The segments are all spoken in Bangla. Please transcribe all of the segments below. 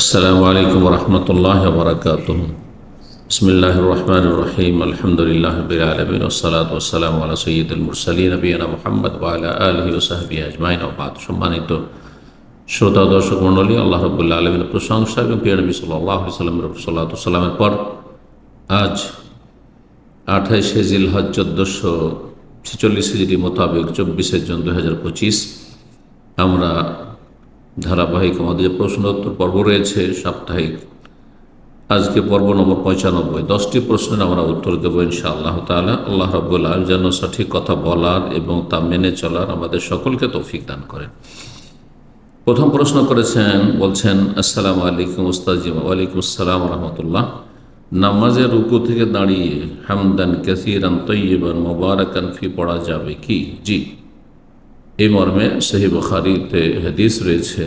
আসসালামু আলাইকুম রহমতুল্লাহ বরকাতুহ। বিসমিল্লাহির রহমানির রহিম। আলহামদুলিল্লাহ রাব্বিল আলামিন ওয়াসসালাতু ওয়াসসালামু আলা সাইয়্যিদিল মুরসালিন নবিয়িনা মুহাম্মদ ওয়া আলা আলিহি ওয়া সাহবিহি আজমাইন ওয়া বা'দ। সম্মানিত শ্রোতা দর্শক মণ্ডলী, আল্লাহ রাব্বুল আলামিনের প্রশংসা এবং প্রিয় নবী সাল্লাল্লাহু আলাইহি ওয়াসাল্লামের সাল্লাতু সালামের পর আজ 28 জিলহজ 1446 হিজরি মোতাবেক 24 জুন 2025 আমরা ধারাবাহিক আমাদের যে প্রশ্ন উত্তর পর্ব রয়েছে সাপ্তাহিক, আজকে পর্ব নম্বর 95। 10টি প্রশ্নের আমরা উত্তর দেবো ইনশাআল্লাহ তাআলা। আল্লাহ রাব্বুল আলামিন যেন সঠিক কথা বলার এবং তা মেনে চলার আমাদের সকলকে তৌফিক দান করেন। প্রথম প্রশ্ন করেছেন, বলছেন, আসসালামু আলাইকুম উস্তাদজি। ওয়ালাইকুম আসসালাম রাহমাতুল্লাহ। নামাজের রুকু থেকে দাঁড়িয়ে হামদান কাসীরান তাইয়িবান মুবারাকান ফি পড়া যাবে কি? জি, এই মর্মে সহিহ বুখারীতে হাদিস রয়েছে,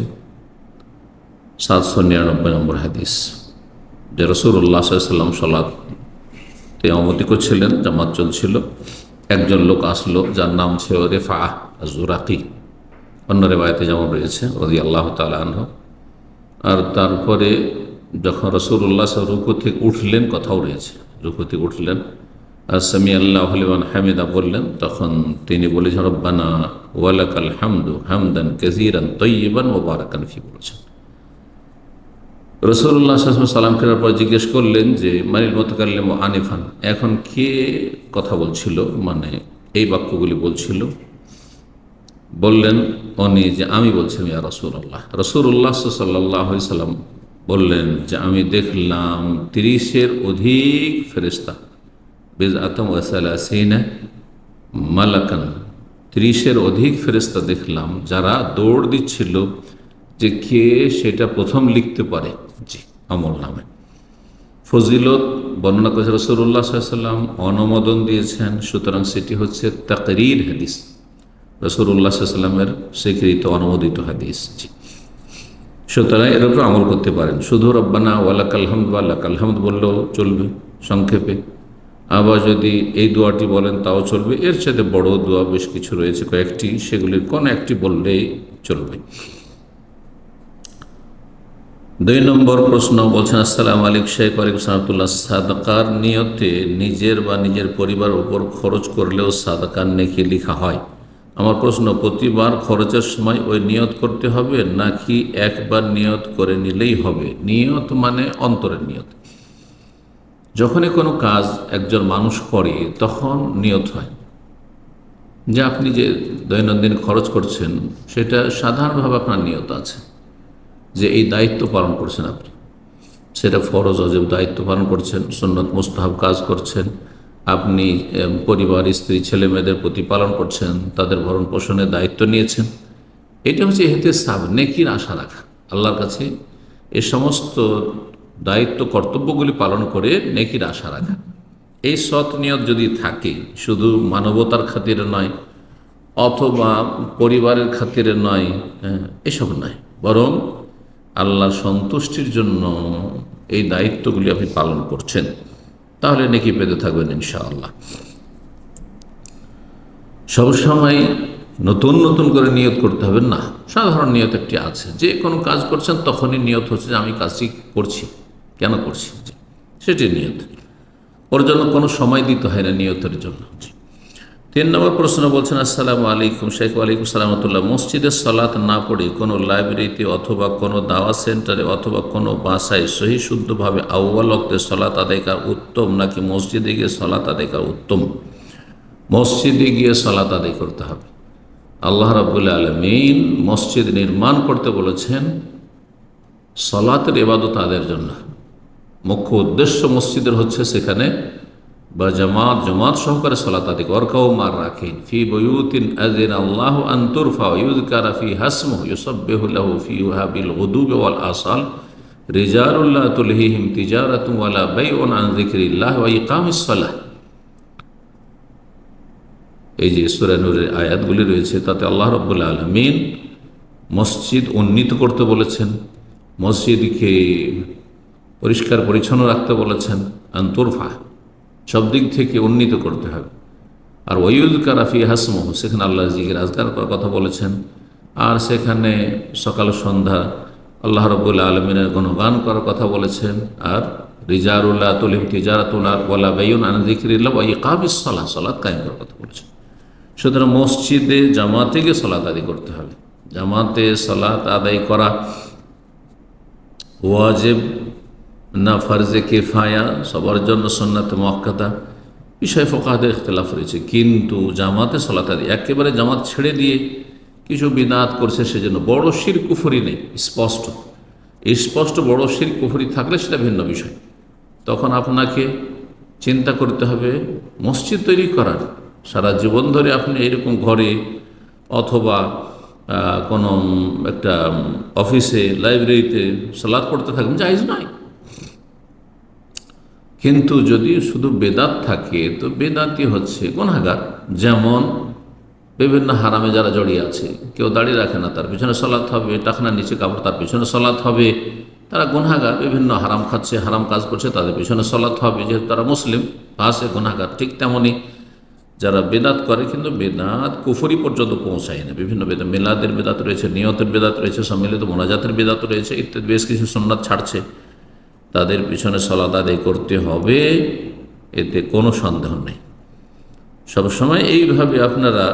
799 নম্বর হাদিস, যে রাসূলুল্লাহ সাল্লাল্লাহু আলাইহি ওয়াসাল্লাম সালাতে ইমামতি করছিলেন, জামাত চলছিল। একজন লোক আসলো যার নাম ছিল রিফা আয-যুরাকি, অন্য রিওয়ায়াতে যেমন রয়েছে রাদিয়াল্লাহু তাআলা আনহু। আর তারপরে যখন রাসূলুল্লাহ রুকু থেকে উঠলেন, কথাও রয়েছে রুকু থেকে উঠলেন আর সামি আল্লাহু লিমান হামিদা বললেন, তখন তিনি বলেছেন রব্বানা ওয়ালাকাল হামদু হামদান কাসীরান তাইয়িবান মুবারাকান ফি বলেছেন। রাসূলুল্লাহ সাল্লাল্লাহু আলাইহি ওয়াসাল্লাম সালাম ফেরার পর জিজ্ঞেস করলেন যে মানিল মুতাকাল্লিমু আনিফান, এখন কে কথা বলছিল, মানে এই বাক্যগুলি বলছিল? বললেন উনি যে আমি বলছিলাম ইয়া রাসূলুল্লাহ। রাসূলুল্লাহ সাল্লাল্লাহু আলাইহি ওয়াসাল্লাম বললেন যে আমি দেখলাম 30-এর অধিক ফেরেশতা, বিজআতাম ওয়া সালাসিনা মালাকান, 30-এর অধিক ফেরেশতা দেখলাম যারা দৌড় দিচ্ছিল যে কে সেটা প্রথম লিখতে পারে জি আমল নামে। ফজিলত বর্ণনা করেছে রাসূলুল্লাহ সাল্লাল্লাহু আলাইহি ওয়াসাল্লাম, অনুমোদন দিয়েছেন, সুতরাং সেটি হচ্ছে তাকরীর হাদিস, রাসূলুল্লাহ সাল্লাল্লাহু আলাইহি ওয়াসাল্লামের স্বীকৃত অনুমোদিত হাদিস। জি, সুতরাং এর উপর আমল করতে পারেন। শুধু রব্বানা ওয়ালাকাল হামদ ওয়া লাকাল হামদ বললেও চলবে সংক্ষেপে, আবার যদি এই দোয়াটি বলেন তাও চলবে। এর সাথে বড় দোয়া বেশ কিছু রয়েছে কয়েকটি, সেগুলির কোন একটি বললেই চলবে। 2 নম্বর প্রশ্ন, বলছেন আসসালামু আলাইকুম শেখ। ওয়ালাইকুম সালাম। সাদাকার নিয়তে নিজের বা নিজের পরিবারের উপর খরচ করলেও সাদাকার নেকি লেখা হয়? আমার প্রশ্ন, প্রতিবার খরচের সময় ওই নিয়ত করতে হবে নাকি একবার নিয়ত করে নিলেই হবে? নিয়ত মানে অন্তরের নিয়ত। যখনই কোনো কাজ একজন মানুষ করে তখন নিয়ত হয় যে আপনি যে দৈনন্দিন খরচ করছেন সেটা সাধারণভাবে আপনার নিয়ত আছে যে এই দায়িত্ব পালন করছেন আপনি, সেটা ফরজ ওয়াজিব দায়িত্ব পালন করছেন, সুন্নত মুস্তাহাব কাজ করছেন, আপনি পরিবার, স্ত্রী, ছেলে মেয়েদের প্রতিপালন করছেন, তাদের ভরণ পোষণের দায়িত্ব নিয়েছেন। এটা হচ্ছে ইহতিসাব, নেকির আশা রাখা আল্লাহর কাছে। এই সমস্ত দায়িত্ব কর্তব্যগুলি পালন করে নেকির আশা রাখা, এই সৎ নিয়ত যদি থাকে, শুধু মানবতার খাতিরে নয় অথবা পরিবারের খাতিরে নয়, এসব নয়, বরং আল্লাহর সন্তুষ্টির জন্য এই দায়িত্বগুলি আপনি পালন করছেন, তাহলে নেকি পেতে থাকবেন ইনশাআল্লাহ। সবসময় নতুন নতুন করে নিয়ত করতে হবে না, সাধারণ নিয়ত একটি আছে। যে কোনো কাজ করছেন তখনই নিয়ত হচ্ছে যে আমি কাজটি করছি, কেন করছি, সেটি নিয়ত। ওর জন্য কোনো সময় দিতে হয় না নিয়তের জন্য। 3 নম্বর প্রশ্ন, বলছেন আসসালামু আলাইকুম শেখ। ওয়ালাইকুম সালামতুল্লাহ। মসজিদে সালাত না পড়ে কোনো লাইব্রেরিতে অথবা কোনো দাওয়া সেন্টারে অথবা কোনো বাসায় সহি শুদ্ধভাবে আউয়াল ওয়াক্তে সালাত আদায় করা উত্তম নাকি মসজিদে গিয়ে সালাত আদায় করা উত্তম? মসজিদে গিয়ে সালাত আদায় করতে হবে। আল্লাহ রাব্বুল আলামিন মসজিদ নির্মাণ করতে বলেছেন সালাতের ইবাদত আদায়ের জন্য। মুখ্য উদ্দেশ্য মসজিদের হচ্ছে সেখানে বা জমাত সহকারে সালাত আদায় ওয়ারকাউ মার রাখিন ফি বুয়ুতিন আযিনা আল্লাহু আন তুরফা ওয়া ইউযকারা ফিহা ইসমুহু ইউসাব্বিহু লাহু ফিহা বিল গুদুবি ওয়াল আসল রিজালুন লা তুলহিহিম তিজারাতুন ওয়ালা বাইউন আন যিকরিল্লাহ ওয়া ইকামিস সালাহ। এই যে সূরা নূরের আয়াতগুলি রয়েছে তাতে আল্লাহ রাব্বুল আলামিন মসজিদ উন্নীত করতে বলেছেন, মসজিদকে পরিষ্কার পরিচ্ছন্ন রাখতে বলেছেন, আন তুরফা সব দিক থেকে উন্নীত করতে হবে। আর ওয়ায়ুযকারা ফিহা ইসমুহু, সেখানে আল্লাহর জিকির আজকার করার কথা বলেছেন। আর সেখানে সকাল সন্ধ্যা আল্লাহ রাব্বুল আলামিনের গুণগান করার কথা বলেছেন। আর রিজালুল্লাহ তুলিম তিজারাতুন ওয়ালা বাইউন আন যিকরিল্লাহ ওয়া ইকামিস সালাহ, সালাত কায়েম করার কথা বলেছেন। সুতরাং মসজিদে জামাতে গিয়ে সালাত আদায় করতে হবে। জামাতে সালাত আদায় করা ওয়াজিব না ফরজে কিফায়া, সবার জন্য সুন্নাত মুআক্কাদা, বিষয় ফুকাহাদের ইখতিলাফ রয়েছে। কিন্তু জামাতে সালাত আদায়, একেবারে জামাত ছেড়ে দিয়ে কিছু বিদআত করছে সেজন্য বড় শিরক কুফরি নেই, স্পষ্ট বড় শিরক কুফরি থাকলে সেটা ভিন্ন বিষয়। তখন আপনাকে চিন্তা করতে হবে মসজিদ তৈরি করার। সারা জীবন ধরে আপনি এরকম ঘরে অথবা কোনো একটা অফিসে, লাইব্রেরিতে সালাত পড়তে থাকবেন, জায়েজ নয়। কিন্তু যদি শুধু বেদাত থাকে তো বেদাতি হচ্ছে গুনাহগার। যেমন বিভিন্ন হারামে যারা জড়িয়ে আছে, কেউ দাড়ি রাখে না, তার পিছনে সালাত হবে, টাকনার নিচে কাপড়, তার পিছনে সালাত হবে, তারা গুনাহগার। বিভিন্ন হারাম খাচ্ছে, হারাম কাজ করছে, তাদের পিছনে সালাত হবে, যেহেতু তারা মুসলিম, আসে গুনাহগার। ঠিক তেমনই যারা বেদাত করে, কিন্তু বেদাত কুফরি পর্যন্ত পৌঁছায় না। বিভিন্ন বেদাত, মিলাদের বেদাত রয়েছে, নিয়তের বেদাত রয়েছে, সম্মিলিত মোনাজাতের বেদাত রয়েছে, ইত্যাদি বেশ কিছু সুন্নাত ছাড়ছে, তাদের পিছনে সালাত আদায় করতে হবে, এতে কোনো সন্দেহ নেই। সবসময় এইভাবে আপনারা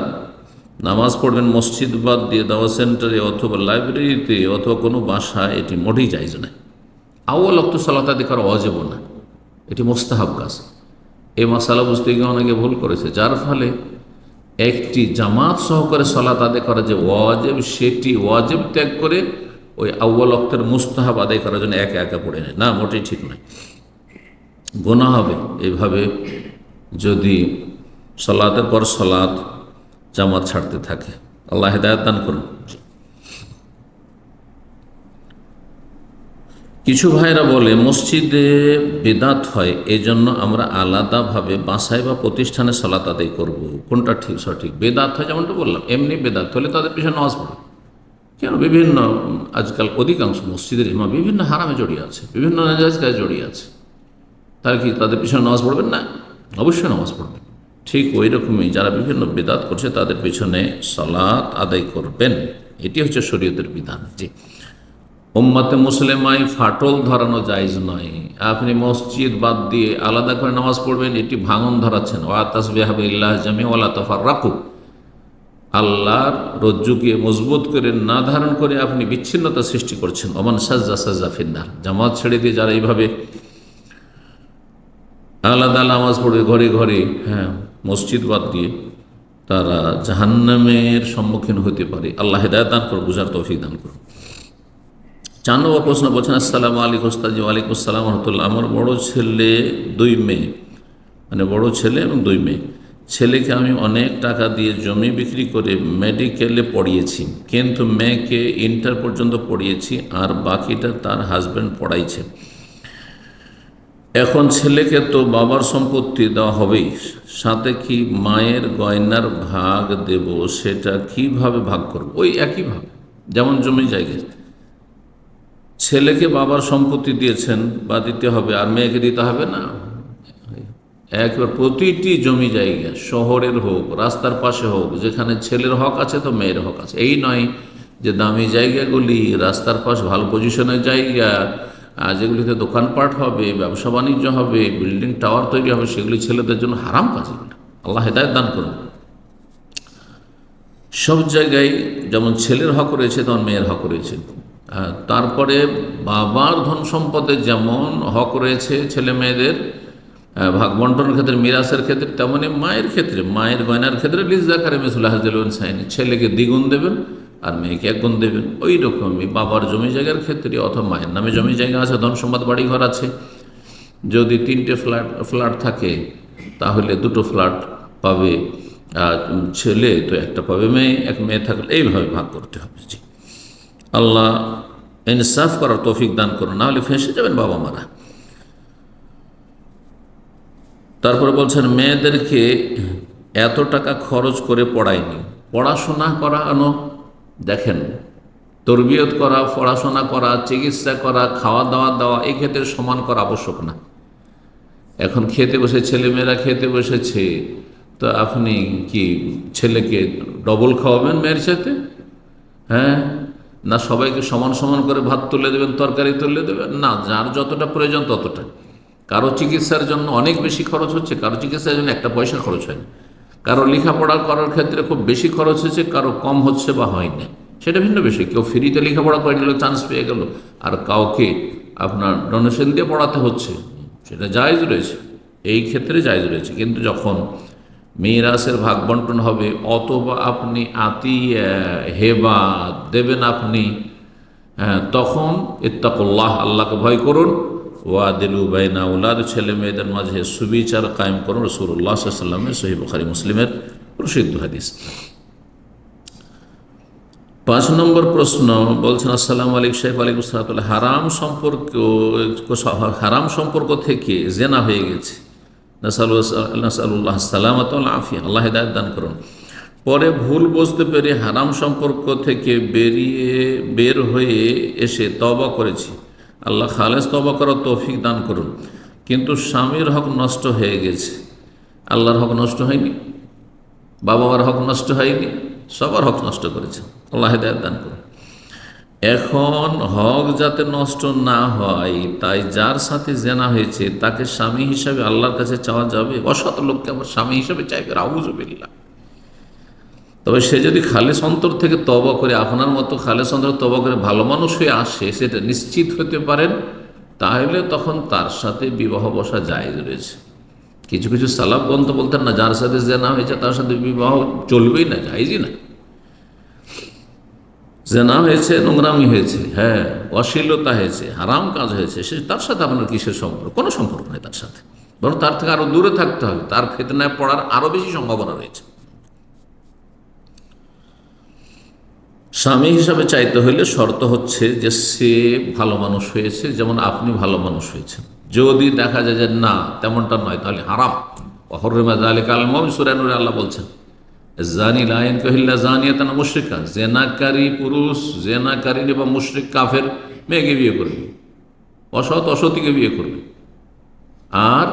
নামাজ পড়বেন মসজিদ বাদ দিয়ে, দাওয়া সেন্টারে অথবা লাইব্রেরিতে অথবা কোনো বাসায়, এটি মোটেই জায়েজ নয়। আউয়াল ওয়াক্ত সালাত আদায় করা ওয়াজিব না, এটি মুস্তাহাব কাজ। এই মাসালা বুঝতে গিয়ে অনেকে ভুল করেছে, যার ফলে একটি জামাত সহকারে সালাত আদায় করা যে ওয়াজিব, সেটি ওয়াজিব ত্যাগ করে ওই আউয়াল ওয়াক্তের মুস্তাহাব আদায় করার জন্য একা একা পড়ে নেয়, না, মোটেই ঠিক নয়, গুনাহ হবে। এইভাবে যদি সালাতের পর সালাত জামাত ছাড়তে থাকে। আল্লাহ হেদায়েত দান করুন। কিছু ভাইরা বলে মসজিদে বেদাত হয়, এই জন্য আমরা আলাদাভাবে বাসায় বা প্রতিষ্ঠানে সালাত আদায় করব। কোনটা ঠিক সঠিক? বেদাত হয় যেমনটা বললাম, এমনি বেদাত হলে তাদের পিছনে নামাজ পড়ে। কেন? বিভিন্ন আজকাল অধিকাংশ মসজিদের ইমাম বিভিন্ন হারামে জড়িয়ে আছে, বিভিন্ন নাজায়েজ কাজে জড়িয়ে আছে, তারা কি তাদের পিছনে নামাজ পড়বেন না? অবশ্যই নামাজ পড়বেন। ঠিক ওই রকমই যারা বিভিন্ন বিদাত করছে তাদের পিছনে সালাত আদায় করবেন। এটি হচ্ছে শরীয়তের বিধান। জি, উম্মতে মুসলিমায় ফাটল ধরানো জায়েজ নয়। আপনি মসজিদ বাদ দিয়ে আলাদা করে নামাজ পড়বেন, এটি ভাঙন ধরাচ্ছেন। ওয়া তাসবিহু বিল্লাহ জামি ওয়া লা তাফাররাকু, আল্লাহর রজ্জুকে মজবুত করে না ধারণ করে আপনি বিচ্ছিন্নতা সৃষ্টি করছেন। ওমান সাজ্জা সাজ্জা ফিন্নার, জামাত ছেড়ে দিয়ে যারা এইভাবে আলাদা নামাজ পড়বে ঘরে ঘরে, হ্যাঁ, মসজিদ বাদ দিয়ে, তারা জাহান্নামের সম্মুখীন হতে পারে। আল্লাহ হেদায়েত দান করুন, বুঝার তৌফিক দান করুন। 4 নম্বর প্রশ্ন বলছেন, আসসালামু আলাইকুম ওস্তাদজি। ওয়ালাইকুম আসসালাম রহমতুল্লাহ। আমার বড় ছেলে 2 মেয়ে, মানে বড় ছেলে এবং 2 মেয়ে। ছেলেকে আমি অনেক টাকা দিয়ে জমি বিক্রি করে মেডিকেলে পড়িয়েছি, কিন্তু মেয়েকে ইন্টার পর্যন্ত পড়িয়েছি, আর বাকিটা তার হাজব্যান্ড পড়াইছে। এখন ছেলেকে তো বাবার সম্পত্তি দেওয়া হবেই, সাথে কি মায়ের গয়নার ভাগ দেব, সেটা কিভাবে ভাগ করব? ওই একইভাবে যেমন জমি জায়গা, ছেলেকে বাবার সম্পত্তি দিয়েছেন বা দিতে হবে, আর মেয়েকে দিতে হবে না। একবার প্রতিটি জমি জায়গা, শহরের হোক, রাস্তার পাশে হোক, যেখানে ছেলের হক আছে তো মেয়ের হক আছে। এই নয় যে দামি জায়গাগুলি, রাস্তার পাশ, ভালো পজিশনের জায়গা, যেগুলিতে দোকানপাট হবে, ব্যবসা বাণিজ্য হবে, বিল্ডিং টাওয়ার তৈরি হবে, সেগুলি ছেলেদের জন্য হারাম কাজ। এগুলো আল্লাহ হেদায়েত দান করুন। সব জায়গায় যেমন ছেলের হক রয়েছে তেমন মেয়ের হক রয়েছে। তারপরে বাবার ধন সম্পদে যেমন হক রয়েছে ছেলে মেয়েদের ভাগ বন্টনের ক্ষেত্রে, মিরাসের ক্ষেত্রে, তেমনই মায়ের ক্ষেত্রে, মায়ের গয়নার ক্ষেত্রে লিজ্জাকারে মিসলু হাযিল উনসায়াইন, ছেলেকে দ্বিগুণ দেবেন আর মেয়েকে 1 গুণ দেবেন। ওই রকমই বাবার জমি জায়গার ক্ষেত্রে অথবা মায়ের নামে জমি জায়গা আছে, ধন সম্পদ, বাড়ি ঘর আছে, যদি 3টে ফ্ল্যাট থাকে তাহলে 2টো ফ্ল্যাট পাবে ছেলে, তো 1টা পাবে মেয়ে, 1 মেয়ে থাকলে এইভাবে ভাগ করতে হবে। জি, আল্লাহ ইনসাফ করার তৌফিক দান করুন, না হলে ফেঁসে যাবেন বাবা মারা। তারপরে বলছেন মেয়েদেরকে এত টাকা খরচ করে পড়ায়নি, পড়াশোনা করানো, দেখেন, তরবিয়ত করা, পড়াশোনা করা, চিকিৎসা করা, খাওয়া দাওয়া দেওয়া, এই ক্ষেত্রে সমান করা আবশ্যক না। এখন খেতে বসে, ছেলেমেয়েরা খেতে বসেছে, তো আপনি কি ছেলেকে ডবল খাওয়াবেন মেয়ের সাথে? হ্যাঁ, না সবাইকে সমান সমান করে ভাত তুলে দেবেন, তরকারি তুলে দেবেন, না যার যতটা প্রয়োজন ততটা। কারো চিকিৎসার জন্য অনেক বেশি খরচ হচ্ছে, কারো চিকিৎসার জন্য একটা পয়সা খরচ হয়নি, কারো লেখাপড়া করার ক্ষেত্রে খুব বেশি খরচ হচ্ছে, কারো কম হচ্ছে বা হয়নি, সেটা ভিন্ন বিষয়। কেউ ফ্রিতে লেখাপড়া করে নিল, চান্স পেয়ে গেল, আর কাউকে আপনার ডোনেশন দিয়ে পড়াতে হচ্ছে, সেটা জায়েজ রয়েছে, এই ক্ষেত্রে জায়েজ রয়েছে। কিন্তু যখন মিরাসের ভাগ বন্টন হবে, অথবা আপনি হেবা দেবেন আপনি, তখন ইত্তাকুল্লাহ, আল্লাহকে ভয় করুন, ওয়াদিলু বাইনা আওলাদ, ছেলে মেয়েদের মাঝে সুবিচার কায়েম করুন। রাসূলুল্লাহ সাল্লাল্লাহু আলাইহি ওয়াসাল্লামের সহিহ বুখারী মুসলিমের প্রসিদ্ধ হাদিস। 5 নম্বর প্রশ্ন বলছেন, আসসালামু আলাইকুম শেখ। ওয়ালাইকুম আসসালাম। হারাম সম্পর্ক থেকে জেনা হয়ে গেছে, নাসআলুল্লাহ সালামাত ওয়াল আফিয়া, আল্লাহ হিদায়াত দান করুন। পরে ভুল বুঝতে পেরে হারাম সম্পর্ক থেকে বের হয়ে এসে তওবা করেছি, আল্লাহ খালেস তওবা করার তৌফিক দান করুন। কিন্তু স্বামীর হক নষ্ট হয়ে গেছে, আল্লাহর হক নষ্ট হয়নি, বাবা মার হক নষ্ট হয়নি, সবার হক নষ্ট করেছে, আল্লাহ হিদায়াত দান করুন। এখন হক যাতে নষ্ট না হয়, তাই যার সাথে জেনা হয়েছে তাকে স্বামী হিসাবে আল্লাহর কাছে চাওয়া যাবে? অসৎ লোককে আমার স্বামী হিসাবে চাইবে, আউযু বিল্লাহ। তবে সে যদি খালেস অন্তর থেকে তওবা করে, আপনার মতো খালেস অন্তর তওবা করে ভালো মানুষ হয়ে আসে, সেটা নিশ্চিত হতে পারেন, তাহলে তখন তার সাথে বিবাহ বসা জায়েজ রয়েছে। কিছু কিছু সালাফ গ্রন্থ বলতেন না, যার সাথে জেনা হয়েছে তার সাথে বিবাহ চলবেই না, জায়েজই না। জেনা হয়েছে, নোংরামি হয়েছে, হ্যাঁ, অশ্লীলতা হয়েছে, হারাম কাজ হয়েছে, সে তার সাথে আপনার কিসের সম্পর্ক? কোনো সম্পর্ক নেই তার সাথে, বরং তার থেকে আরো দূরে থাকতে হবে, তার ফিতনায় পড়ার আরো বেশি সম্ভাবনা রয়েছে। স্বামী হিসাবে চাইতে হলে শর্ত হচ্ছে যে সে ভালো মানুষ হয়েছে, যেমন আপনি ভালো মানুষ হয়েছেন। যদি দেখা যায় যে না তেমনটা নয়, তাহলে হারাম। ওয়াহুররিমা যালিকা আলাল মুমিনিন, সূরা নূরে আল্লাহ বলছেন, জানি লা ইয়ানকিহু ইল্লা জানিয়াতান মুশরিকা, জেনাকারী পুরুষ জেনাকারী বা মুশরিক কাফের মেয়েকে বিয়ে করবে, অসতীকে বিয়ে করবে। আর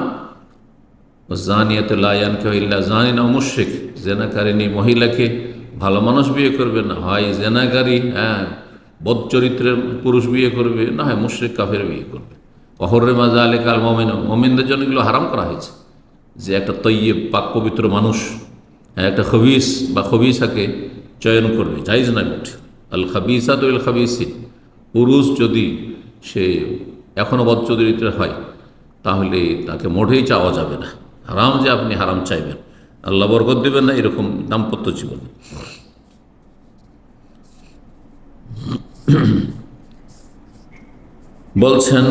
জানিয়াতু লা ইয়ানকিহু ইল্লা জানিন আও মুশরিক, জেনাকারিনী মহিলাকে ভালো মানুষ বিয়ে করবে না, হয় জেনাকারী, হ্যাঁ, বদ চরিত্রের পুরুষ বিয়ে করবে, না হয় মুশরিক কাফের বিয়ে করবে। ওয়াহুররিমা যালিকা আলাল মুমিনিন, মুমিনদের জন্য এগুলো হারাম করা হয়েছে, যে একটা তয়্যিব পাক পবিত্র মানুষ একটা খবিস বা খবিসাকে চয়ন করবে, জায়েজ নয় মোটে। আল খাবিসাতু লিল খাবিসিন, পুরুষ যদি সে এখনও বদ চরিত্রের হয়, তাহলে তাকে মোটেই চাওয়া যাবে না। হারাম যে আপনি হারাম চাইবেন, আল্লাহ বরকত দেবেন না এরকম দাম্পত্য জীবনে। বলছেন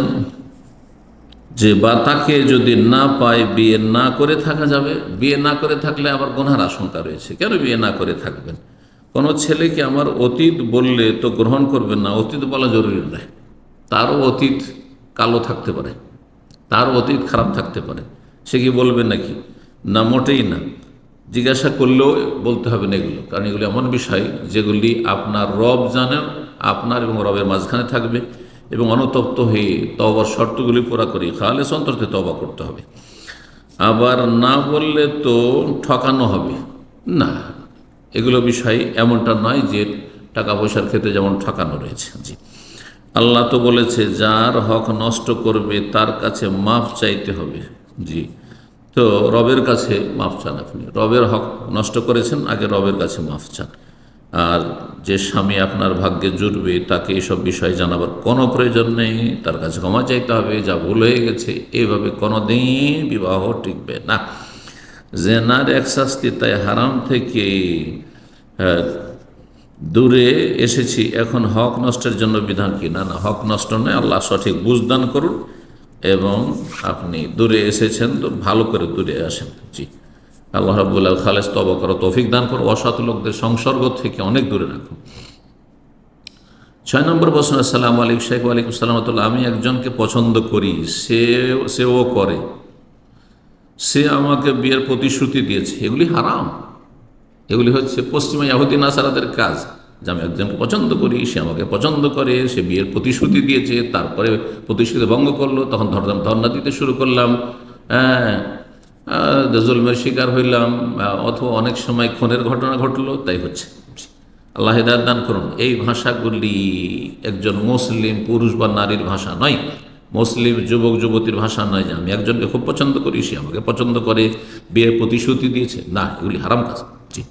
যে বা তাকে যদি না পায় বিয়ে না করে থাকা যাবে। বিয়ে না করে থাকলে আবার গুনার আশঙ্কা রয়েছে। কেন বিয়ে না করে থাকবেন? কোনো ছেলেকে আমার অতীত বললে তো গ্রহণ করবেন না, অতীত বলা জরুরি নয়। তারও অতীত কালো থাকতে পারে, তার অতীত খারাপ থাকতে পারে, সে কি বলবেন নাকি? না, মোটেই না। জিজ্ঞাসা করলেও বলতে হবে না এগুলো, কারণ এগুলো এমন বিষয় যেগুলি আপনার রব জানেন, আপনার এবং রবের মাঝখানে থাকবে, এবং অনুতপ্ত হয়ে তওবার শর্তগুলি পুরা করে খালেস অন্তরে তওবা করতে হবে। আবার না বললে তো ঠকানো হবে না, এগুলো বিষয় এমনটা নয় যে টাকা পয়সার ক্ষেত্রে যেমন ঠকানো রয়েছে। জি, আল্লাহ তো বলেছে যার হক নষ্ট করবে তার কাছে মাফ চাইতে হবে। জি, তো রবের কাছে মাফ চান, আপনি রবের হক নষ্ট করেছেন, আগে রবের কাছে মাফ চান। আর যে স্বামী আপনার ভাগ্যে জুটবে তাকে এইসব বিষয় জানাবার কোনো প্রয়োজন নেই, তার কাছে ক্ষমা চাইতে হবে, যা ভুল হয়ে গেছে। এইভাবে কোনোদিন বিবাহ টিকবে না। জেনার এক শাস্তি, তাই হারাম থেকে দূরে এসেছি, এখন হক নষ্টের জন্য বিধান কি? না না, হক নষ্ট নয়, আল্লাহ সঠিক বুঝদান করুন, এবং আপনি দূরে এসেছেন তো ভালো করে দূরে আসেন। জি, আল্লাহ রাব্বুল আলামিন খালেস তওবা করার তৌফিক দান করুন, অসৎ লোকদের সংসর্গ থেকে অনেক দূরে রাখুন। 6 নম্বর প্রশ্ন, আসসালামু আলাইকুম শেখ। ওয়ালাইকুম আসসালাম। আমি একজনকে পছন্দ করি, সেও করে, সে আমাকে বিয়ের প্রতিশ্রুতি দিয়েছে, এগুলি হারাম। এগুলি হচ্ছে পশ্চিমা ইহুদি নাসারাদের কাজ, যে আমি একজনকে পছন্দ করি, সে আমাকে পছন্দ করে, সে বিয়ের প্রতিশ্রুতি দিয়েছে, তারপরে প্রতিশ্রুতি ভঙ্গ করলো, তখন ধর্ণা দিতে শুরু করলাম, জুলমের শিকার হইলাম, অথবা অনেক সময় খুনের ঘটনা ঘটলো, তাই হচ্ছে। আল্লাহ হিদায়াত দান করুন। এই ভাষাগুলি একজন মুসলিম পুরুষ বা নারীর ভাষা নয়, মুসলিম যুবক যুবতীর ভাষা নয় যে আমি একজনকে খুব পছন্দ করি, সে আমাকে পছন্দ করে, বিয়ের প্রতিশ্রুতি দিয়েছে, না, এগুলি হারাম কাজ। জি,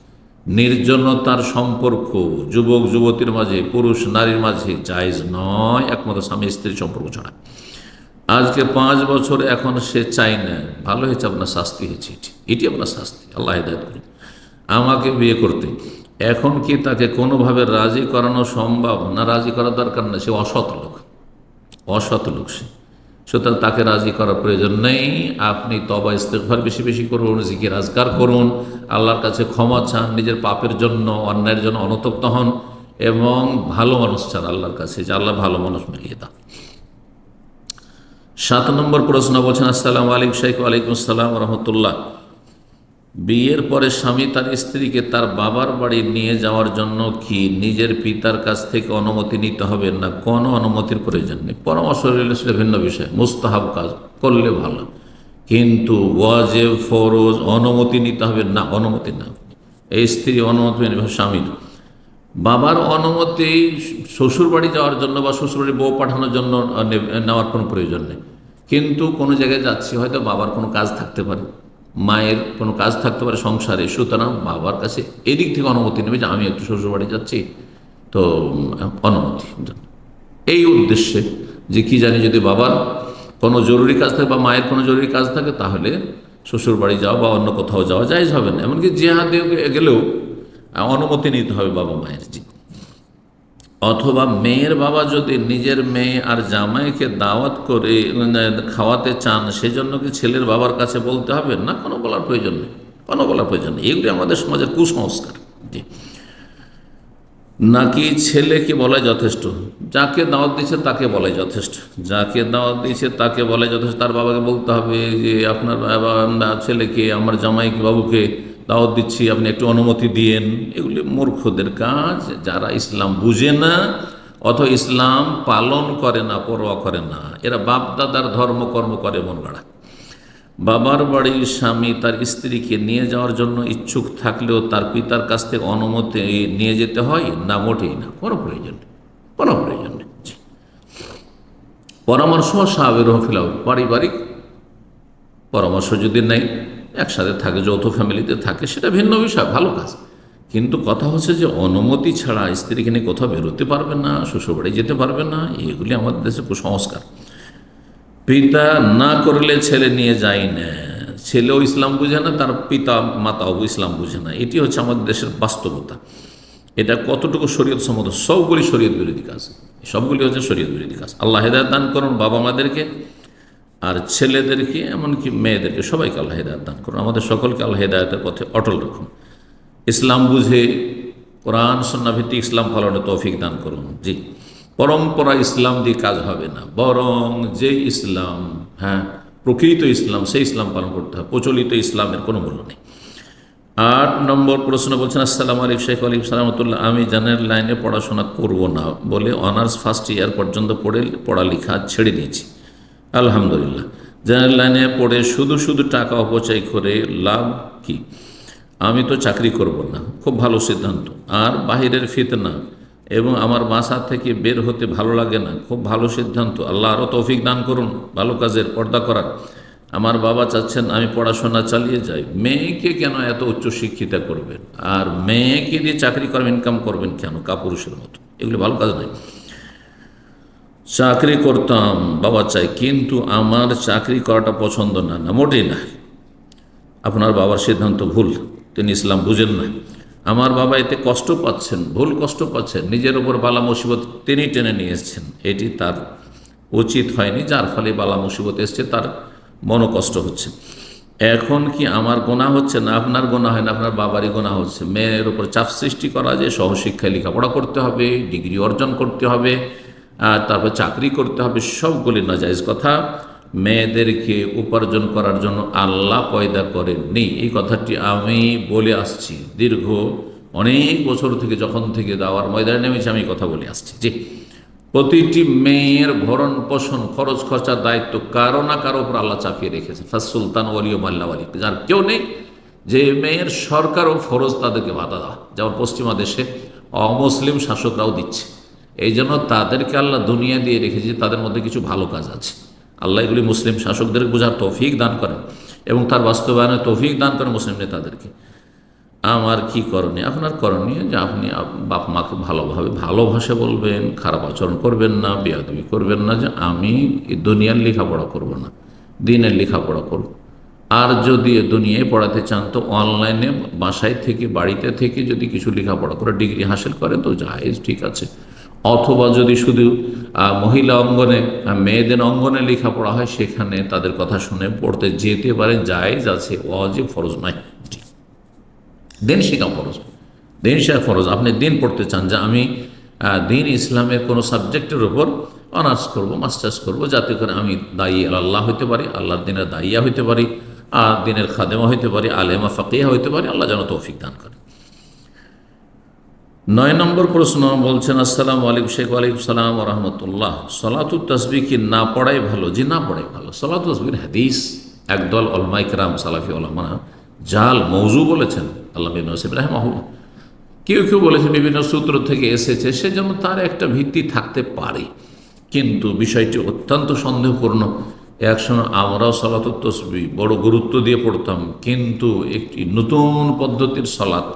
নির্জনতার সম্পর্ক যুবক যুবতীর মাঝে, পুরুষ নারীর মাঝে জায়েজ নয়, একমাত্র স্বামী স্ত্রীর সম্পর্ক ছাড়া। আজকে 5 বছর এখন সে চাই না, ভালো হয়েছে, আপনার শাস্তি হয়েছে, এটি আপনার শাস্তি। আল্লাহ হিদায়াত করুন। আমাকে বিয়ে করতে এখন কি তাকে কোনোভাবে রাজি করানো সম্ভব? না, রাজি করার দরকার না, সে অসৎ লোক, অসৎ লোক সে, সুতরাং তাকে রাজি করার প্রয়োজন নেই। আপনি তওবা ইস্তেগফার বেশি বেশি করুন, জিকির আজকার করুন, আল্লাহর কাছে ক্ষমা চান, নিজের পাপের জন্য, অন্যায়ের জন্য অনুতপ্ত হন, এবং ভালো মানুষ চান আল্লাহর কাছে যে আল্লাহ ভালো মানুষ মিলিয়ে দাও। 7 নম্বর প্রশ্ন বলছেন, আসসালামু আলাইকুম শাইখ। ওয়ালাইকুম আসসালাম রহমতুল্লাহ। বিয়ের পরে স্বামী তার স্ত্রীকে তার বাবার বাড়ি নিয়ে যাওয়ার জন্য কি নিজের পিতার কাছ থেকে অনুমতি নিতে হবে, না কোনো অনুমতির প্রয়োজন নেই? পরামর্শ রইলে সেটা ভিন্ন বিষয়, মুস্তাহাব কাজ করলে ভালো, কিন্তু ওয়াজিব ফরজ অনুমতি নিতে হবে না, অনুমতি না। এই স্ত্রী অনুমতি নেবে স্বামীর, বাবার অনুমতি শ্বশুর বাড়ি যাওয়ার জন্য বা শ্বশুরবাড়ি বউ পাঠানোর জন্য নেওয়ার কোনো প্রয়োজন নেই। কিন্তু কোনো জায়গায় যাচ্ছি, হয়তো বাবার কোনো কাজ থাকতে পারে, মায়ের কোনো কাজ থাকতে পারে সংসারে, সুতরাং বাবার কাছে এদিক থেকে অনুমতি নেবে যে আমি একটু শ্বশুরবাড়ি যাচ্ছি, তো অনুমতি, এই উদ্দেশ্যে যে কি জানি যদি বাবার কোনো জরুরি কাজ থাকে বা মায়ের কোনো জরুরি কাজ থাকে, তাহলে শ্বশুরবাড়ি যাওয়া বা অন্য কোথাও যাওয়া জায়েজ হবে না। এমনকি জিহাদে গেলেও অনুমতি নিতে হবে বাবা মায়ের। জি, অথবা মেয়ের বাবা যদি নিজের মেয়ে আর জামাইকে দাওয়াত করে খাওয়াতে চান, সেজন্য কি ছেলের বাবার কাছে বলতে হবে? না, কোনো বলার প্রয়োজন নেই, কোনো বলার প্রয়োজন নেই। এগুলি আমাদের সমাজের কুসংস্কার। জি, নাকি ছেলেকে বলাই যথেষ্ট? যাকে দাওয়াত দিয়েছে তাকে বলাই যথেষ্ট, যাকে দাওয়াত দিয়েছে তাকে বলাই যথেষ্ট। তার বাবাকে বলতে হবে যে আপনার ছেলেকে, আমার জামাইকে, বাবুকে দাওয়াত দিচ্ছি, আপনি একটু অনুমতি দিয়েন। এগুলি মূর্খদের কাজ, যারা ইসলাম বুঝে না অথবা ইসলাম পালন করে না, পরোয়া করে না। এরা বাপদাদার ধর্মকর্ম করে মন গড়া। বাবার বাড়ির স্বামী তার স্ত্রীকে নিয়ে যাওয়ার জন্য ইচ্ছুক থাকলেও তার পিতার কাছ থেকে অনুমতি নিয়ে যেতে হয় না? মোটেই না, কোনো প্রয়োজন নেই, কোনো প্রয়োজন নেই। পরামর্শ সাহাবের ফিলাও, পারিবারিক পরামর্শ যদি নেই, একসাথে থাকে, যৌথ ফ্যামিলিতে থাকে, সেটা ভিন্ন বিষয়, ভালো কাজ। কিন্তু কথা হচ্ছে যে অনুমতি ছাড়া স্ত্রীকে নিয়ে কোথাও বেরোতে পারবে না, শ্বশুরবাড়ি যেতে পারবে না, এগুলি আমাদের দেশে কুসংস্কার। পিতা না করলে ছেলে নিয়ে যায় না, ছেলেও ইসলাম বুঝে না, তার পিতা মাতাও ইসলাম বুঝে না, এটি হচ্ছে আমাদের দেশের বাস্তবতা। এটা কতটুকু শরীয়ত সম্মত? সবগুলি শরীয়ত বিরোধী কাজ, সবগুলি হচ্ছে শরীয়ত বিরোধী কাজ। আল্লাহ হিদায়াত দান করুন বাবা মাদেরকে, আর ছেলেদেরকে, এমনকি মেয়েদেরকে, সবাইকে আল্লাহ হিদায়াত দান করুন। আমাদের সকলকে আল্লাহ হিদায়াতের পথে অটল রাখুন। ইসলাম বুঝে কোরআন সুন্নাহ ভিত্তিক ইসলাম পালনে তৌফিক দান করুন। জি, পরম্পরা ইসলাম দিয়ে কাজ হবে না, বরং যে ইসলাম, প্রকৃত ইসলাম, সেই ইসলাম পালন করতে হবে। প্রচলিত ইসলামের কোনো মূল্য নেই। 8 নম্বর প্রশ্ন বলছেন, আসসালামু আলাইকুম শাইখ। ওয়ালাইকুম সালামতুল্লাহ। আমি জেনারেল লাইনে পড়াশোনা করব না বলে অনার্স ফার্স্ট ইয়ার পর্যন্ত পড়ালেখা ছেড়ে দিয়েছি। আলহামদুলিল্লাহ। জেনারেল লাইনে পড়ে শুধু শুধু টাকা অপচয় করে লাভ কি? আমি তো চাকরি করব না, খুব ভালো সিদ্ধান্ত। আর বাহিরের ফিতনা এবং আমার বাসা থেকে বের হতে ভালো লাগে না, খুব ভালো সিদ্ধান্ত। আল্লাহ আরও তৌফিক দান করুন ভালো কাজের, পর্দা করার। আমার বাবা চাচ্ছেন আমি পড়াশোনা চালিয়ে যাই। মেয়েকে কেন এত উচ্চশিক্ষিতা করবেন, আর মেয়েকে দিয়ে চাকরি করবেন, ইনকাম করবেন কেন কাপুরুষের মতো? এগুলি ভালো কাজ নয়। চাকরি করতাম, বাবা চাই, কিন্তু আমার চাকরি করাটা পছন্দ না। না, মোটেই না। আপনার বাবার সিদ্ধান্ত ভুল, তিনি ইসলাম বুঝেন না। আমার বাবা এতে কষ্ট পাচ্ছেন, ভুল কষ্ট পাচ্ছেন, নিজের ওপর বালা মুসিবত তিনি টেনে নিয়ে এসছেন, এটি তার উচিত হয়নি, যার ফলে বালা মুসিবত এসছে, তার মনোকষ্ট হচ্ছে। এখন কি আমার গোনা হচ্ছে? না, আপনার গোনা হয় না, আপনার বাবারই গোনা হচ্ছে। মেয়ের উপর চাপ সৃষ্টি করা, যে সহশিক্ষায় লেখাপড়া করতে হবে, ডিগ্রি অর্জন করতে হবে, আর তারপর চাকরি করতে হবে, সবগুলি নাজায়েজ কথা। মেয়েদেরকে উপার্জন করার জন্য আল্লাহ পয়দা করেননি, এই কথাটি আমি বলে আসছি দীর্ঘ অনেক বছর থেকে, যখন থেকে দাওয়ার ময়দানে নেমেছি আমি কথা বলে আসছি যে প্রতিটি মেয়ের ভরণ পোষণ, খরচ খরচার দায়িত্ব কারো না কারো উপর আল্লাহ চাপিয়ে রেখেছে। ফাস সুলতান ওয়ালিও মাল্লা ওয়ালি, যার কেউ নেই যে মেয়ের সরকার ও ফরজ তাদেরকে ভাতা দেওয়া। যেমন পশ্চিমা দেশে অমুসলিম শাসকরাও দিচ্ছে। এই জন্য তাদেরকে আল্লাহ দুনিয়া দিয়ে রেখেছে, তাদের মধ্যে কিছু ভালো কাজ আছে। আল্লাহ এগুলি মুসলিম শাসকদের বোঝার তৌফিক দান করেন এবং তার বাস্তবায়নের তৌফিক দান করেন মুসলিম নেতাদেরকে। আমার কি করণীয়? আপনার করণীয় যে আপনি বাপ মাকে ভালোভাষা বলবেন, খারাপ আচরণ করবেন না, বেয়াদবি করবেন না, যে আমি দুনিয়ার লেখাপড়া করব না, দিনের লেখাপড়া করব। আর যদি দুনিয়ায় পড়াতে চান তো অনলাইনে বাসায় থেকে, বাড়িতে থেকে যদি কিছু লেখাপড়া করে ডিগ্রি হাসিল করেন তো জায়েজ, ঠিক আছে। অথবা যদি শুধু মহিলা অঙ্গনে, মেয়েদের অঙ্গনে লেখাপড়া হয়, সেখানে তাদের কথা শুনে পড়তে যেতে পারেন, জায়েজ আছে, ওয়াজিব ফরজ নয়। দিন শেখা ফরজ, দিন শেখা ফরজ। আপনি দিন পড়তে চান যে আমি দিন ইসলামের কোনো সাবজেক্টের উপর অনার্স করব, মাস্টার্স করব, যাতে করে আমি দায়ী আল্লাহ হইতে পারি, আল্লাহর দিনের দায়িয়া হইতে পারি, আর দিনের খাদেমা হইতে পারি, আলেমা ফাকিহা হইতে পারি। আল্লাহ যেন তৌফিক দান করে। 9 নম্বর প্রশ্ন বলছেন, আসসালামু আলাইকুম শেখ। ওয়ালাইকুম সালাম ওয়া রাহমাতুল্লাহ। সলাতুত তাসবিহ কি না পড়াই ভালো? জি, না পড়াই ভালো। সলাতুত তাসবিহ হাদিস একদল উলামায়ে কেরাম, সালাফি উলামা জাল মৌজু বলেছেন, আল্লাহ বিন নাসির রাহিমাহুল্লাহ। কেউ কেউ বলেছে বিভিন্ন সূত্র থেকে এসেছে, সেজন্য তার একটা ভিত্তি থাকতে পারে, কিন্তু বিষয়টি অত্যন্ত সন্দেহপূর্ণ। একসময় আমরাও সলাতুত তাসবিহ বড় গুরুত্ব দিয়ে পড়তাম, কিন্তু একটি নতুন পদ্ধতির সলাত।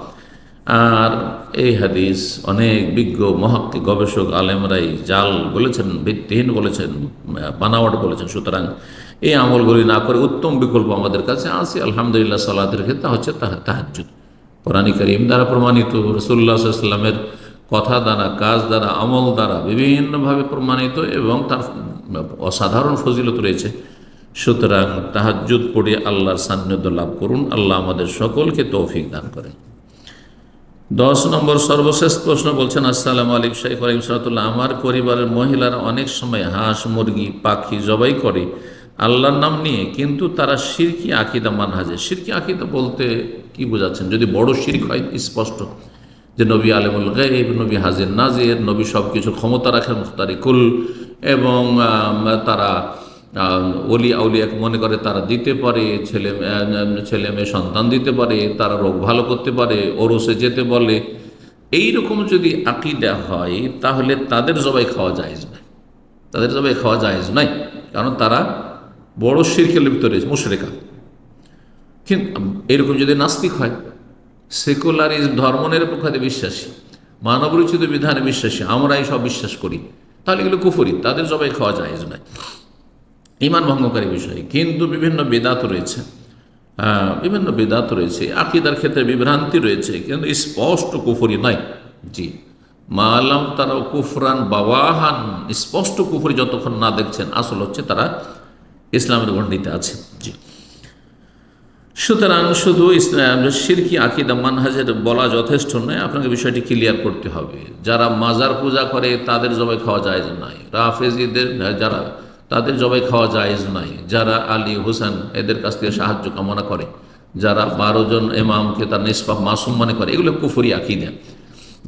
আর এই হাদিস অনেক বিজ্ঞ মহাক্কিক গবেষক আলেমরাই জাল বলেছেন, ভিত্তিহীন বলেছেন, বানাওয়াট বলেছেন। সুতরাং এই আমলগুলি না করে উত্তম বিকল্প আমাদের কাছে আছে আলহামদুলিল্লাহ সালাতের ক্ষেত্রে, তা হচ্ছে তাহাজ্জুদ। কোরআন কারীম দ্বারা প্রমাণিত, রাসূলুল্লাহ সাল্লাল্লাহু আলাইহি ওয়াসাল্লামের কথা দ্বারা, কাজ দ্বারা, আমল দ্বারা বিভিন্নভাবে প্রমাণিত, এবং তার অসাধারণ ফজিলত রয়েছে। সুতরাং তাহাজ্জুদ পড়ে আল্লাহর সান্নিধ্য লাভ করুন। আল্লাহ আমাদের সকলকে তৌফিক দান করেন। 10 নম্বর সর্বশেষ প্রশ্ন বলছেন, আসসালামু আলাইকুম শাইখ। ওয়ালাইকুম সালাম। আমার পরিবারের মহিলারা অনেক সময় হাঁস, মুরগি, পাখি জবাই করে আল্লাহর নাম নিয়ে, কিন্তু তারা শিরকি আকীদা মানহাজে। শিরকি আকীদা বলতে কি বোঝাচ্ছেন? যদি বড় শিরক হয় স্পষ্ট, যে নবী আলেমুল গায়ব, নবী হাজির নাজির, নবী সব কিছু ক্ষমতা রাখেন, মুখতারিকুল, এবং তারা ওলি আউলিয়াকে মনে করে তারা দিতে পারে, ছেলে মেয়ে সন্তান দিতে পারে, তারা রোগ ভালো করতে পারে, ওরসে যেতে বলে, এইরকম যদি আকীদা হয় তাহলে তাদের জবাই খাওয়া জায়েজ নয়, তাদের জবাই খাওয়া জায়েজ নয়, কারণ তারা বড় শিরকে লিপ্ত রয়েছে, মুশরিকা। কিন্তু এরকম যদি নাস্তিক হয়, সেকুলারিজম, ধর্মনিরপেক্ষতায় বিশ্বাসী, মানবরচিত বিধানে বিশ্বাসী, আমরা এই সব বিশ্বাস করি, তাহলে এগুলো কুফরি, তাদের জবাই খাওয়া জায়েজ নয়, ঈমান ভঙ্গকারী বিষয়। কিন্তু বিভিন্ন বেদাত রয়েছে, বিভিন্ন বেদাত রয়েছে, আকীদার ক্ষেত্রে বিভ্রান্তি রয়েছে, কিন্তু স্পষ্ট কুফরি নয়। জি, মালাম তারা কুফরান বাওয়াহান, স্পষ্ট কুফরি যতক্ষণ না দেখছেন, আসল হচ্ছে তারা ইসলামের গণ্ডিতে আছে। জি, সুতরাং শুধু শিরকি আকীদা মানহাজের বলা যথেষ্ট নয়, আপনাকে বিষয়টি ক্লিয়ার করতে হবে। যারা মাজার পূজা করে তাদের জবাই খাওয়া জায়েজ নাই, রাফেজিদের যারা, তাদের জবাই খাওয়া জায়েজ নাই। যারা আলী হোসেন এদের কাছ থেকে সাহায্য কামনা করে, যারা 12 জন ইমামকে তার নিষ্পাপ মাসুম মনে করে, এগুলো কুফরি আকীদা।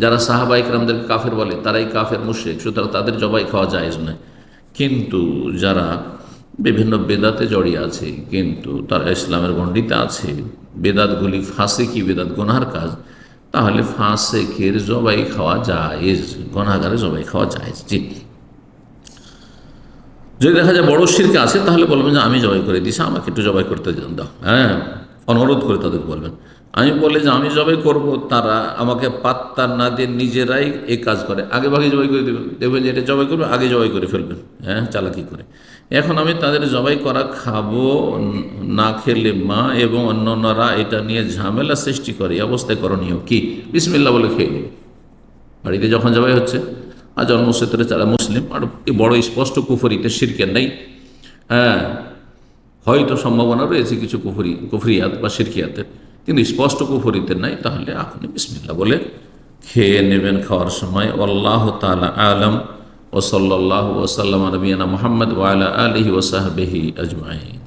যারা সাহাবা ইকরামদেরকে কাফের বলে, তারাই কাফের মুশরিক, সুতরাং তাদের জবাই খাওয়া জায়েজ নয়। কিন্তু যারা বিভিন্ন বেদাতে জড়িয়ে আছে, কিন্তু তারা ইসলামের গণ্ডিতে আছে, বেদাতগুলি ফাসিকি বেদাত, গুনাহর কাজ, তাহলে ফাসিকের জবাই খাওয়া জায়েজ, গুনাহগারের জবাই খাওয়া জায়েজ। জি, যদি দেখা যায় বড় শিরকে আছে, তাহলে বলবেন যে আমি জবাই করে দিয়েছি, আমাকে একটু জবাই করতে দাও। হ্যাঁ, অনুরোধ করে তাদের বলবেন। আমি বলে যে আমি জবাই করব, তারা আমাকে পাত্তা না দিয়ে নিজেরাই এই কাজ করে, আগে ভাগে জবাই করে দেবেন, দেখবেন যে এটা জবাই করবে, আগে জবাই করে ফেলবেন, হ্যাঁ, চালাকি করে। এখন আমি তাদের জবাই করা খাবো না, খেলে মা এবং অন্যান্যরা এটা নিয়ে ঝামেলা সৃষ্টি করে, এই অবস্থায় করণীয় কি? বিসমিল্লাহ বলে খেয়ে নেবে। বাড়িতে যখন জবাই হচ্ছে, আর জন্মসূত্রে যারা মুসলিম, আর বড় স্পষ্ট কুফরিতে শিরকের নেই, হ্যাঁ, হয়তো সম্ভাবনা রয়েছে কিছু কুফরিয়াত বা শিরকিয়াতের, কিন্তু স্পষ্ট কুফরিতে নাই, তাহলে আপনি বিসমিল্লাহ বলে খেয়ে নেবেন খাওয়ার সময়। আল্লাহ তাআলা আলাম। ওয়া সাল্লাল্লাহু ওয়া সাল্লামা আলা নবিয়িনা মুহাম্মদ ওয়া আলা আলিহি ওয়া সাহবিহি আজমাইন।